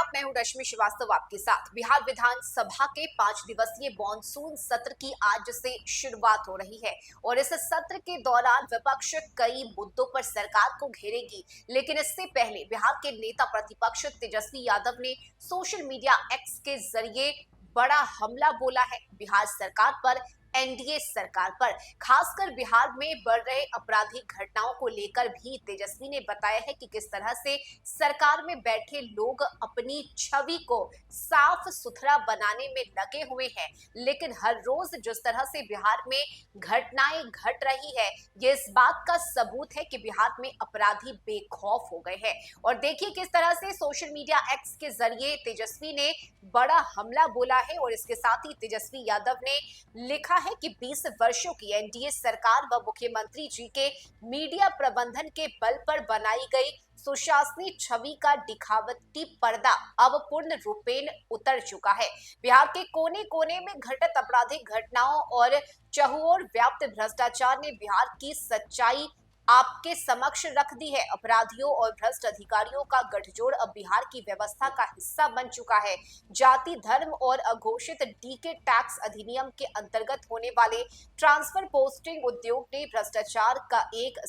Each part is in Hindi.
आदाब, मैं हूं रश्मि श्रीवास्तव आपके साथ। बिहार विधानसभा के 5 दिवसीय मॉनसून सत्र की आज से शुरुआत हो रही है और इस सत्र के दौरान विपक्ष कई मुद्दों पर सरकार को घेरेगी। लेकिन इससे पहले बिहार के नेता प्रतिपक्ष तेजस्वी यादव ने सोशल मीडिया एक्स के जरिए बड़ा हमला बोला है बिहार सरकार पर, एनडीए सरकार पर। खासकर बिहार में बढ़ रहे आपराधिक घटनाओं को लेकर भी तेजस्वी ने बताया है कि किस तरह से सरकार में बैठे लोग अपनी छवि को साफ सुथरा बनाने में लगे हुए हैं, लेकिन हर रोज जिस तरह से बिहार में घटनाएं घट रही है, ये इस बात का सबूत है कि बिहार में अपराधी बेखौफ हो गए हैं। और देखिए किस तरह से सोशल मीडिया एक्स के जरिए तेजस्वी ने बड़ा हमला बोला है और इसके साथ ही तेजस्वी यादव ने लिखा है कि 20 वर्षों की एनडीए सरकार व मुख्यमंत्री जी के मीडिया प्रबंधन के बल पर बनाई गई सुशासनिक छवि का दिखावटी पर्दा अब पूर्ण रूपेण उतर चुका है। बिहार के कोने कोने में घटित आपराधिक घटनाओं और चहुओर व्याप्त भ्रष्टाचार ने बिहार की सच्चाई आपके समक्ष रख दी है। अपराधियों और भ्रष्ट अधिकारियों का गठजोड़ अब बिहार की व्यवस्था का हिस्सा बन चुका है। जाति, धर्म और अघोषित डीके टैक्स अधिनियम के अंतर्गत होने वाले ट्रांसफर पोस्टिंग उद्योग ने भ्रष्टाचार का एक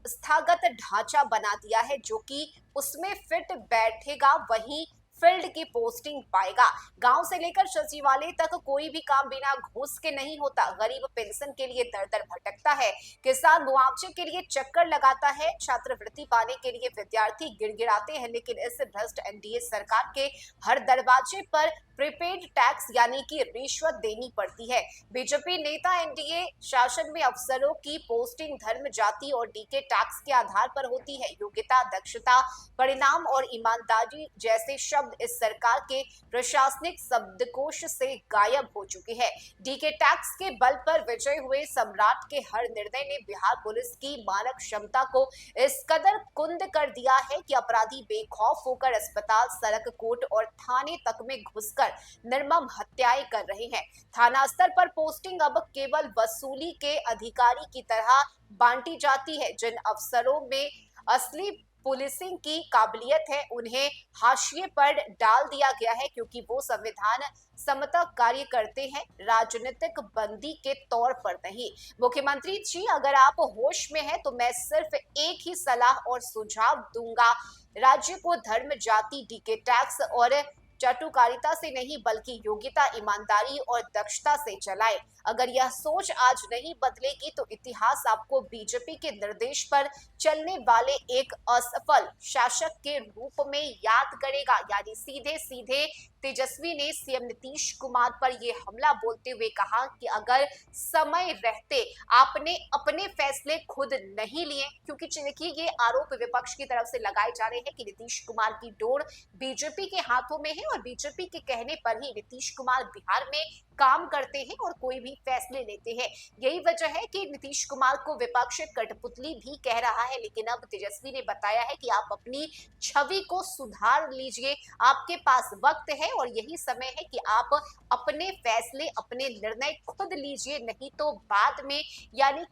स्थागत ढांचा बना दिया है, जो कि उसमें फिट बैठेगा वही फील्ड की पोस्टिंग पाएगा। गांव से लेकर सचिवालय तक कोई भी काम बिना घूस के नहीं होता। गरीब पेंशन के लिए दर दर भटकता है, किसान मुआवजे के लिए चक्कर लगाता है, छात्रवृत्ति पाने के लिए विद्यार्थी गिड़गिड़ाते हैं, लेकिन इस भ्रष्ट एनडीए सरकार के हर दरवाजे पर प्रीपेड टैक्स यानी कि रिश्वत देनी पड़ती है। बीजेपी नेता एनडीए शासन में अफसरों की पोस्टिंग धर्म, जाति और डीके टैक्स के आधार पर होती है। योग्यता, दक्षता, परिणाम और ईमानदारी जैसे शब्द इस सरकार के प्रशासनिक शब्दकोश से गायब हो चुके हैं। डीके टैक्स के बल पर विजय हुए सम्राट के हर निर्णय ने बिहार पुलिस की मानक क्षमता को इस कदर कुंद कर दिया है कि अपराधी बेखौफ होकर अस्पताल, सड़क, कोर्ट और थाने तक में घुसकर निर्मम हत्याएं कर रहे हैं। थाना स्तर पर पोस्टिंग अब केवल वसूली के अधिकारी की तरह बांटी जाती है। जिन अफसरों में असली पुलिसिंग की काबिलियत है, उन्हें हाशिए पर डाल दिया गया है क्योंकि वो संविधान सम्मत कार्य करते हैं, राजनीतिक बंदी के तौर पर नहीं। मुख्यमंत्री जी, अगर आप होश में हैं तो मैं सिर्फ एक ही सलाह और सुझाव दूंगा, राज्य को धर्म, जाति, डीके टैक्स और चाटुकारिता से नहीं बल्कि योग्यता, ईमानदारी और दक्षता से चलाएं। अगर यह सोच आज नहीं बदलेगी तो इतिहास आपको बीजेपी के निर्देश पर चलने वाले एक असफल शासक के रूप में याद करेगा। यानी सीधे सीधे तेजस्वी ने सीएम नीतीश कुमार पर यह हमला बोलते हुए कहा कि अगर समय रहते आपने अपने फैसले खुद नहीं लिए, क्योंकि देखिए ये आरोप विपक्ष की तरफ से लगाए जा रहे हैं कि नीतीश कुमार की डोर बीजेपी के हाथों में है और बीजेपी के कहने पर ही नीतीश कुमार बिहार में काम करते हैं और कोई भी फैसले लेते हैं। यही वजह है कि नीतीश कुमार को विपक्ष कठपुतली भी कह रहा है, लेकिन अब तेजस्वी ने बताया है कि आप अपनी छवि को सुधार लीजिए, आपके पास वक्त है और यही समय है कि आप अपने फैसले, अपने निर्णय खुद लीजिए, नहीं तो बाद में यानी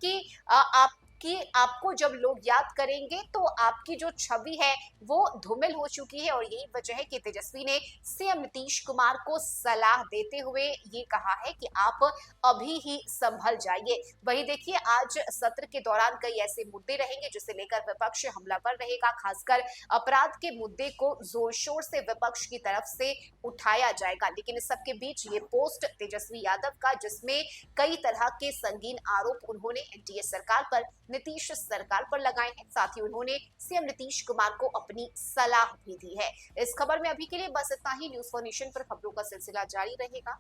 कि आपको जब लोग याद करेंगे तो आपकी जो छवि है वो धूमिल हो चुकी है। और यही वजह है कि तेजस्वी ने सीएम नीतीश कुमार को सलाह देते हुए ये कहा है कि आप अभी ही संभल जाइए। वही देखिए आज सत्र के दौरान कई ऐसे मुद्दे रहेंगे जिसे लेकर विपक्ष हमलावर रहेगा। खासकर अपराध के मुद्दे को जोर शोर से विपक्ष की तरफ से उठाया जाएगा। लेकिन इस सबके बीच ये पोस्ट तेजस्वी यादव का, जिसमें कई तरह के संगीन आरोप उन्होंने एनडीए सरकार पर, नीतीश सरकार पर लगाए हैं। साथ ही उन्होंने सीएम नीतीश कुमार को अपनी सलाह भी दी है। इस खबर में अभी के लिए बस इतना ही। न्यूज़ फॉर नेशन पर खबरों का सिलसिला जारी रहेगा।